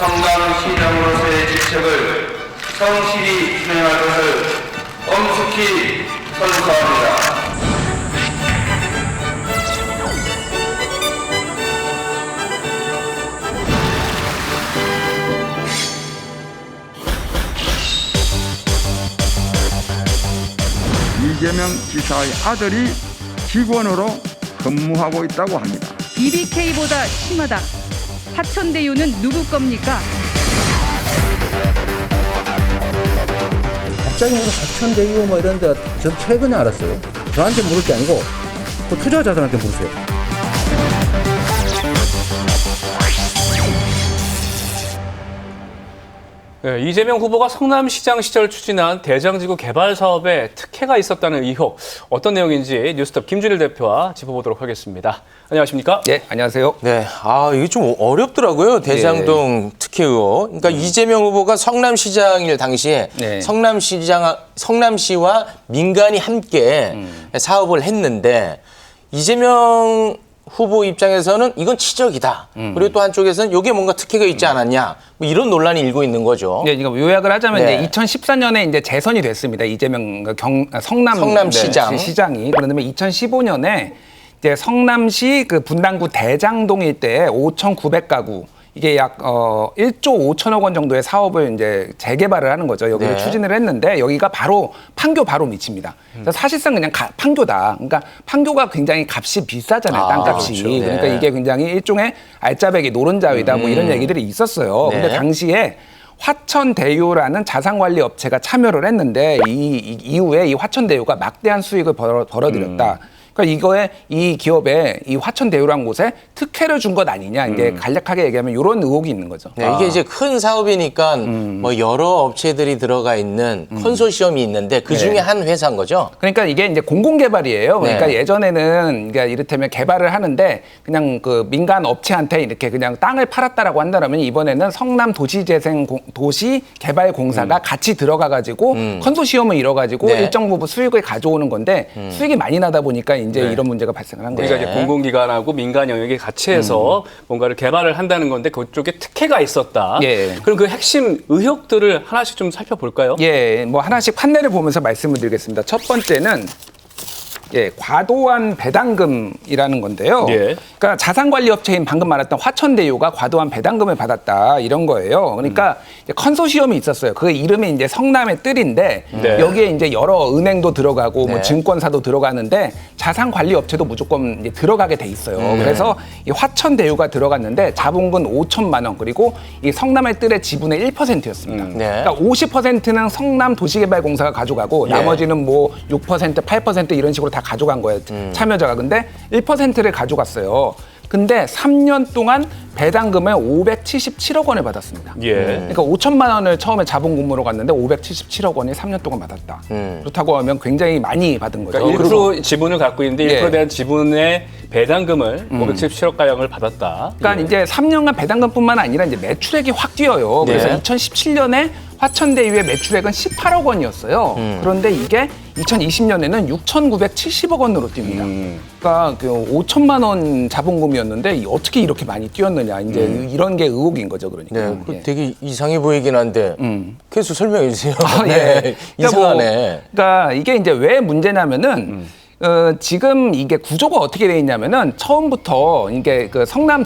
성남시장으로서의 직책을 성실히 수행할 것을 엄숙히 선서합니다. 이재명 지사의 아들이 직원으로 근무하고 있다고 합니다. BBK보다 심하다. 화천대유는 누구 겁니까? 갑자기 무슨 화천대유 뭐 이런 데 전 최근에 알았어요. 저한테 물을 게 아니고 그 투자자들한테 물으세요. 네, 이재명 후보가 성남시장 시절 추진한 대장지구 개발 사업에 특혜가 있었다는 의혹, 어떤 내용인지 뉴스톱 김준일 대표와 짚어보도록 하겠습니다. 안녕하십니까? 네, 안녕하세요. 네, 이게 좀 어렵더라고요. 대장동 특혜 의혹. 그러니까 이재명 후보가 성남시장일 당시에 네. 성남시와 민간이 함께 사업을 했는데 이재명 후보 입장에서는 이건 치적이다. 그리고 또 한쪽에서는 이게 뭔가 특혜가 있지 않았냐. 뭐 이런 논란이 일고 있는 거죠. 네, 이거 요약을 하자면 네. 이제 2014년에 이제 재선이 됐습니다. 이재명 성남시장. 네, 시장이. 그런데 2015년에 이제 성남시 그 분당구 대장동 일대에 5,900가구 이게 약 1조 5천억 원 정도의 사업을 이제 재개발을 하는 거죠. 여기를 네. 추진을 했는데 여기가 판교 바로 밑입니다. 그래서 사실상 그냥 판교다. 그러니까 판교가 굉장히 값이 비싸잖아요. 땅값이. 그렇죠. 네. 그러니까 이게 굉장히 일종의 알짜배기 노른자위다 뭐 이런 얘기들이 있었어요. 네. 근데 당시에 화천대유라는 자산관리 업체가 참여를 했는데 이후에 이 화천대유가 막대한 수익을 벌어들였다. 그러니까 이거에 이 기업에 이 화천대유라는 곳에 특혜를 준 것 아니냐 이제 간략하게 얘기하면 이런 의혹이 있는 거죠. 네, 이게 이제 큰 사업이니까 뭐 여러 업체들이 들어가 있는 컨소시엄이 있는데 그 중에 네. 한 회사인 거죠. 그러니까 이게 이제 공공개발이에요. 그러니까 네. 예전에는 그러니까 이를테면 개발을 하는데 그냥 그 민간 업체한테 이렇게 그냥 땅을 팔았다라고 한다면 이번에는 성남 도시개발공사가 같이 들어가가지고 컨소시엄을 이뤄가지고 네. 일정 부분 수익을 가져오는 건데 수익이 많이 나다 보니까 이제 이런 문제가 발생을 한 거예요. 우리가 이제 공공기관하고 민간 영역에 같이 해서 뭔가를 개발을 한다는 건데 그쪽에 특혜가 있었다. 예. 그럼 그 핵심 의혹들을 하나씩 좀 살펴볼까요? 예, 뭐 하나씩 판례를 보면서 말씀을 드리겠습니다. 첫 번째는 과도한 배당금이라는 건데요. 예. 그러니까 자산관리업체인 방금 말했던 화천대유가 과도한 배당금을 받았다 이런 거예요. 그러니까 이제 컨소시엄이 있었어요. 그 이름이 이제 성남의 뜰인데 네. 여기에 이제 여러 은행도 들어가고 뭐 네. 증권사도 들어가는데 자산관리업체도 무조건 이제 들어가게 돼 있어요. 그래서 이 화천대유가 들어갔는데 자본금 5천만 원 그리고 이 성남의 뜰의 지분의 1%였습니다. 네. 그러니까 50%는 성남도시개발공사가 가져가고 네. 나머지는 뭐 6%, 8% 이런 식으로 다 가져간 거예요. 참여자가. 근데 1%를 가져갔어요. 근데 3년 동안 배당금을 577억 원을 받았습니다. 예. 그러니까 5천만 원을 처음에 자본금으로 갔는데 577억 원이 3년 동안 받았다. 그렇다고 하면 굉장히 많이 받은 거죠. 그러니까 1% 지분을 갖고 있는데 1%에 예. 대한 지분의 배당금을 577억 가량을 받았다. 그러니까 이제 3년간 배당금뿐만 아니라 이제 매출액이 확 뛰어요. 그래서 네. 2017년에 화천대유의 매출액은 18억 원이었어요. 그런데 이게 2020년에는 6,970억 원으로 뜁니다. 그러니까 그 5천만 원 자본금이었는데 어떻게 이렇게 많이 뛰었느냐. 이제 이런 게 의혹인 거죠, 그러니까. 네, 예. 되게 이상해 보이긴 한데 계속 설명해 주세요. 아, 예. 네, 이상하네. 그러니까 이게 이제 왜 문제냐면은 지금 이게 구조가 어떻게 돼 있냐면은 처음부터 이게 그 성남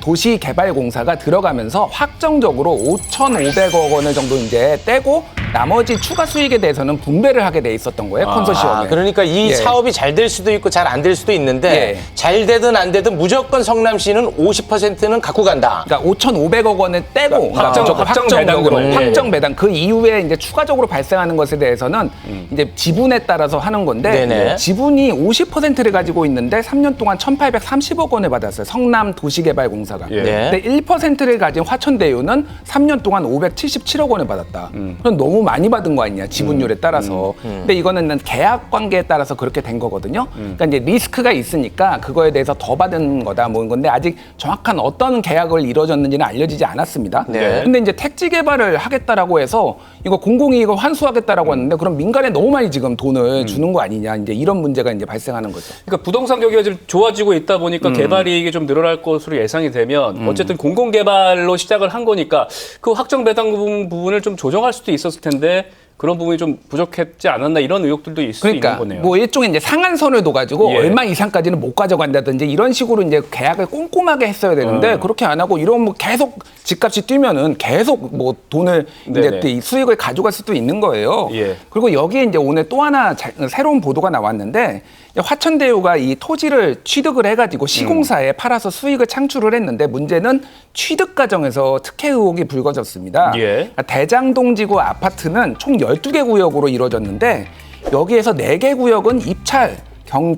도시개발공사가 들어가면서 확정적으로 5,500억 원을 정도 이제 떼고 나머지 추가 수익에 대해서는 분배를 하게 돼 있었던 거예요, 컨소시엄에. 그러니까 이 예. 사업이 잘 될 수도 있고 잘 안 될 수도 있는데 예. 잘 되든 안 되든 무조건 성남시는 50%는 갖고 간다. 그러니까 5,500억 원을 떼고 확정 확정적으로 배당금을. 확정 배당 그 이후에 이제 추가적으로 발생하는 것에 대해서는 이제 지분에 따라서 하는 건데 네네. 지분이 50%를 가지고 있는데 3년 동안 1,830억 원을 받았어요. 성남 도시개발공사가. 예. 네. 근데 1%를 가진 화천대유는 3년 동안 577억 원을 받았다. 그럼 너무 많이 받은 거 아니냐, 지분율에 따라서. 근데 이거는 계약 관계에 따라서 그렇게 된 거거든요. 그러니까 이제 리스크가 있으니까 그거에 대해서 더 받은 거다 뭐 건데 아직 정확한 어떤 계약을 이루어졌는지는 알려지지 않았습니다. 네. 근데 이제 택지 개발을 하겠다라고 해서 이거 공공이익을 환수하겠다라고 하는데 그럼 민간에 너무 많이 지금 돈을 주는 거 아니냐, 이제 이런 문제가 이제 발생하는 거죠. 그러니까 부동산 경기가 좀 좋아지고 있다 보니까 개발 이익이 좀 늘어날 것으로 예상이 되면 어쨌든 공공 개발로 시작을 한 거니까 그 확정 배당 부분을 좀 조정할 수도 있었을 텐데 그런 부분이 좀 부족했지 않았나 이런 의혹들도 있을 수 있는 그러니까 거네요. 뭐 일종의 이제 상한선을 둬가지고 예. 얼마 이상까지는 못 가져간다든지 이런 식으로 이제 계약을 꼼꼼하게 했어야 되는데 그렇게 안 하고 이런 뭐 계속 집값이 뛰면은 계속 뭐 돈을 이제 네네. 또 이 수익을 가져갈 수도 있는 거예요. 예. 그리고 여기에 이제 오늘 또 하나 새로운 보도가 나왔는데 화천대유가 이 토지를 취득을 해가지고 시공사에 팔아서 수익을 창출을 했는데 문제는 취득 과정에서 특혜 의혹이 불거졌습니다. 예. 그러니까 대장동지구 아파트는 총 12개 구역으로 이루어졌는데 여기에서 4개 구역은 입찰,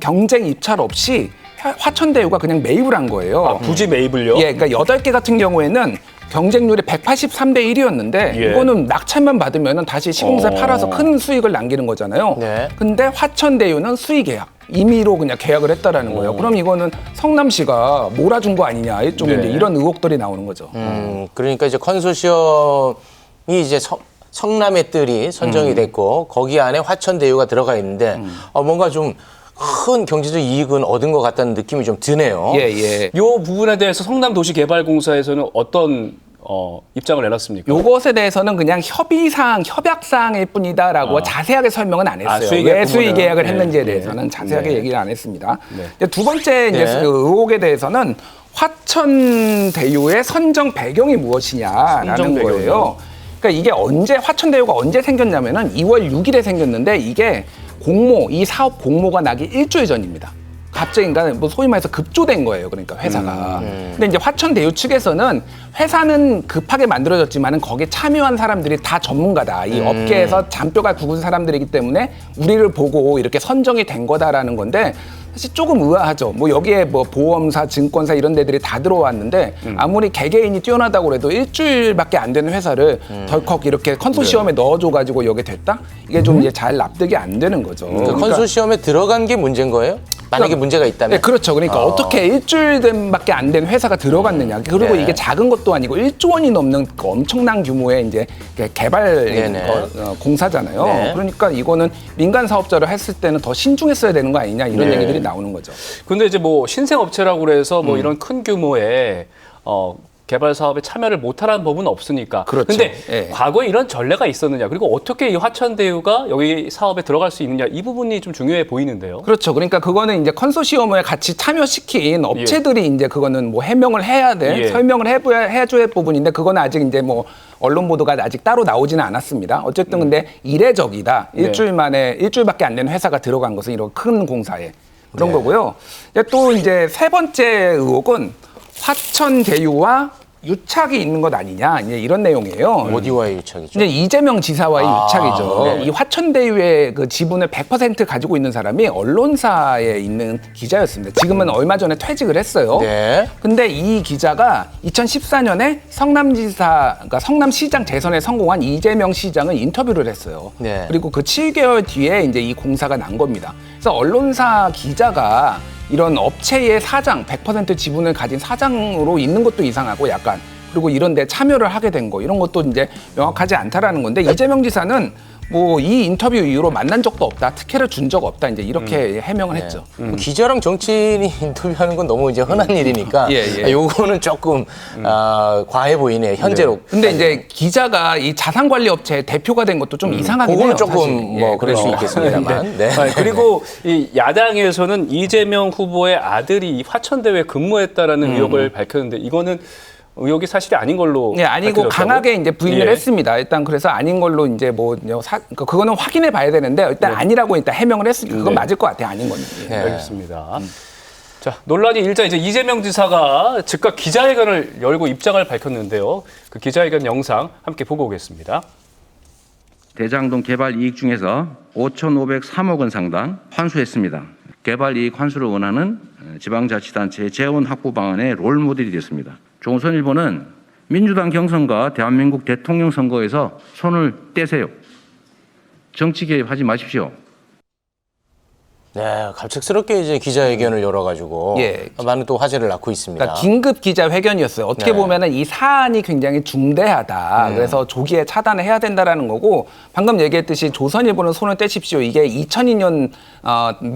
경쟁 입찰 없이 화천대유가 그냥 매입을 한 거예요. 부지 매입을요? 예, 그러니까 8개 같은 경우에는 경쟁률이 183대 1이었는데 예. 이거는 낙찰만 받으면 다시 시공사에 팔아서 큰 수익을 남기는 거잖아요. 네. 근데 화천대유는 수의 계약. 임의로 그냥 계약을 했다라는 거예요. 그럼 이거는 성남시가 몰아준 거 아니냐 일종의 네. 이제 이런 의혹들이 나오는 거죠. 그러니까 이제 컨소시엄이 이제 성남의 뜰이 선정이 됐고 거기 안에 화천대유가 들어가 있는데 뭔가 좀 큰 경제적 이익은 얻은 것 같다는 느낌이 좀 드네요. 예, 예. 요 부분에 대해서 성남도시개발공사에서는 어떤 입장을 내놨습니까? 요것에 대해서는 그냥 협약사항일 뿐이다라고 자세하게 설명은 안 했어요. 수의 왜 계약 수의 부분은? 계약을 네. 했는지에 네. 대해서는 자세하게 네. 얘기를 안 했습니다. 네. 이제 두 번째 이제 네. 그 의혹에 대해서는 화천대유의 선정 배경이 무엇이냐라는 선정 배경이요? 거예요. 그러니까 이게 화천대유가 언제 생겼냐면은 2월 6일에 생겼는데 이게 이 사업 공모가 나기 일주일 전입니다. 갑자기 그러니까 뭐 소위 말해서 급조된 거예요. 그러니까 회사가. 근데 이제 화천대유 측에서는 회사는 급하게 만들어졌지만은 거기에 참여한 사람들이 다 전문가다. 이 업계에서 잔뼈가 굵은 사람들이기 때문에 우리를 보고 이렇게 선정이 된 거다라는 건데 사실 조금 의아하죠. 뭐 여기에 뭐 보험사, 증권사 이런 데들이 다 들어왔는데 아무리 개개인이 뛰어나다고 해도 일주일밖에 안 되는 회사를 덜컥 이렇게 컨소시엄에 넣어줘가지고 여기 됐다? 이게 좀 이제 잘 납득이 안 되는 거죠. 그 컨소시엄에 들어간 게 문제인 거예요? 만약에 문제가 있다면? 네, 그렇죠. 그러니까 어떻게 일주일밖에 안 된 회사가 들어갔느냐. 그리고 네. 이게 작은 것도 아니고 1조 원이 넘는 그 엄청난 규모의 이제 개발 네네. 공사잖아요. 네. 그러니까 이거는 민간 사업자를 했을 때는 더 신중했어야 되는 거 아니냐 이런 네. 얘기들이 나오는 거죠. 근데 이제 뭐 신생업체라고 그래서 뭐 이런 큰 규모의 개발 사업에 참여를 못하라는 법은 없으니까. 그렇죠. 근데 예. 과거에 이런 전례가 있었느냐, 그리고 어떻게 이 화천대유가 여기 사업에 들어갈 수 있느냐, 이 부분이 좀 중요해 보이는데요. 그렇죠. 그러니까 그거는 이제 컨소시엄에 같이 참여시킨 업체들이 이제 그거는 뭐 해명을 해야 돼. 예. 설명을 해줘야 할 부분인데 그거는 아직 이제 뭐 언론 보도가 아직 따로 나오지는 않았습니다. 어쨌든 근데 이례적이다. 네. 일주일밖에 안 되는 회사가 들어간 것은 이런 큰 공사에 그런 거고요. 또 이제 세 번째 의혹은 화천대유와 유착이 있는 것 아니냐 이제 이런 내용이에요. 어디와의 유착이죠? 이제 이재명 지사와의 유착이죠. 네. 이 화천대유의 그 지분을 100% 가지고 있는 사람이 언론사에 있는 기자였습니다. 지금은 얼마 전에 퇴직을 했어요. 네. 근데 이 기자가 2014년에 그러니까 성남시장 재선에 성공한 이재명 시장을 인터뷰를 했어요. 네. 그리고 그 7개월 뒤에 이제 이 공사가 난 겁니다. 그래서 언론사 기자가 이런 업체의 사장, 100% 지분을 가진 사장으로 있는 것도 이상하고 약간 그리고 이런 데 참여를 하게 된 거 이런 것도 이제 명확하지 않다라는 건데 이재명 지사는 뭐 이 인터뷰 이후로 만난 적도 없다, 특혜를 준 적 없다 이제 이렇게 해명을 했죠. 뭐 기자랑 정치인이 인터뷰하는 건 너무 이제 흔한 일이니까 예. 요거는 조금 과해 보이네요. 현재로. 근데 이제 기자가 이 자산관리 업체 대표가 된 것도 좀 이상하긴 해요. 그거는 조금 사실. 뭐 그럴 수 있겠습니다만. 네. 그리고 이 야당에서는 이재명 후보의 아들이 이 화천대유에 근무했다라는 의혹을 밝혔는데 이거는 의혹이 사실이 아닌 걸로 네, 아니고 밝혀졌다고요? 강하게 이제 부인을 예. 했습니다. 일단 그래서 아닌 걸로 이제 그거는 확인해 봐야 되는데 일단 아니라고 일단 해명을 했으니까 그건 네. 맞을 것 같아요. 아닌 건지. 네. 알겠습니다. 자, 논란이 일자 이제 이재명 지사가 즉각 기자회견을 열고 입장을 밝혔는데요. 그 기자회견 영상 함께 보고 오겠습니다. 대장동 개발 이익 중에서 5,503억 원 상당 환수했습니다. 개발 이익 환수를 원하는 지방자치단체의 재원 확보 방안의 롤모델이 됐습니다. 조선일보는 민주당 경선과 대한민국 대통령 선거에서 손을 떼세요. 정치 개입하지 마십시오. 네, 갑작스럽게 이제 기자회견을 열어가지고 예. 많은 또 화제를 낳고 있습니다. 그러니까 긴급 기자회견이었어요. 어떻게 네. 보면은 이 사안이 굉장히 중대하다. 그래서 조기에 차단을 해야 된다라는 거고 방금 얘기했듯이 조선일보는 손을 떼십시오. 이게 2002년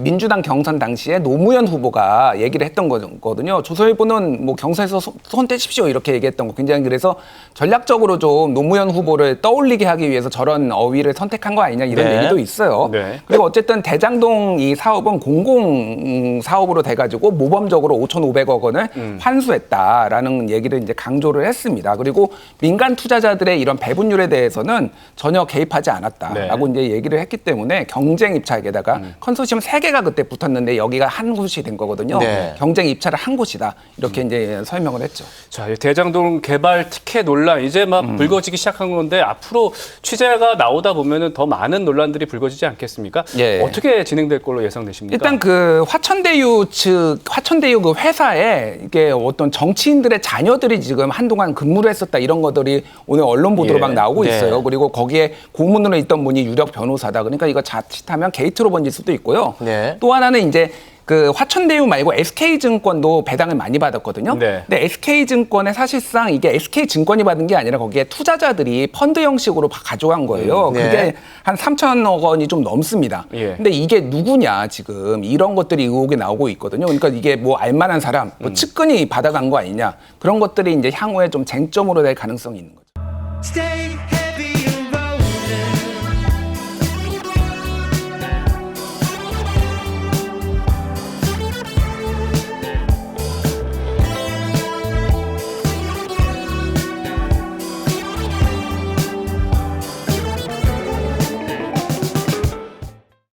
민주당 경선 당시에 노무현 후보가 얘기를 했던 거거든요. 조선일보는 뭐 경선에서 손 떼십시오 이렇게 얘기했던 거 굉장히 그래서 전략적으로 좀 노무현 후보를 떠올리게 하기 위해서 저런 어휘를 선택한 거 아니냐 이런 네. 얘기도 있어요. 네. 그리고 어쨌든 대장동 이 사업은 공공 사업으로 돼가지고 모범적으로 5,500억 원을 환수했다라는 얘기를 이제 강조를 했습니다. 그리고 민간 투자자들의 이런 배분율에 대해서는 전혀 개입하지 않았다라고 이제 얘기를 했기 때문에 경쟁 입찰에다가 컨소시엄 3개가 그때 붙었는데 여기가 한 곳이 된 거거든요. 네. 경쟁 입찰을 한 곳이다 이렇게 이제 설명을 했죠. 자, 이 대장동 개발 티켓 논란 이제 막 불거지기 시작한 건데 앞으로 취재가 나오다 보면은 더 많은 논란들이 불거지지 않겠습니까? 예. 어떻게 진행될 걸로 예상되십니까? 일단 그 화천대유 그 회사에 이게 어떤 정치인들의 자녀들이 지금 한동안 근무를 했었다 이런 것들이 오늘 언론 보도로 예. 막 나오고 네. 있어요. 그리고 거기에 고문으로 있던 분이 유력 변호사다. 그러니까 이거 자칫하면 게이트로 번질 수도 있고요. 네. 또 하나는 이제 그 화천대유 말고 SK증권도 배당을 많이 받았거든요. 네. 근데 SK증권에 사실상 이게 SK증권이 받은 게 아니라 거기에 투자자들이 펀드 형식으로 가져간 거예요. 네. 그게 한 3천억 원이 좀 넘습니다. 예. 근데 이게 누구냐 지금 이런 것들이 의혹이 나오고 있거든요. 그러니까 이게 뭐 알만한 사람, 뭐 측근이 받아간 거 아니냐 그런 것들이 이제 향후에 좀 쟁점으로 될 가능성이 있는 거죠. Stay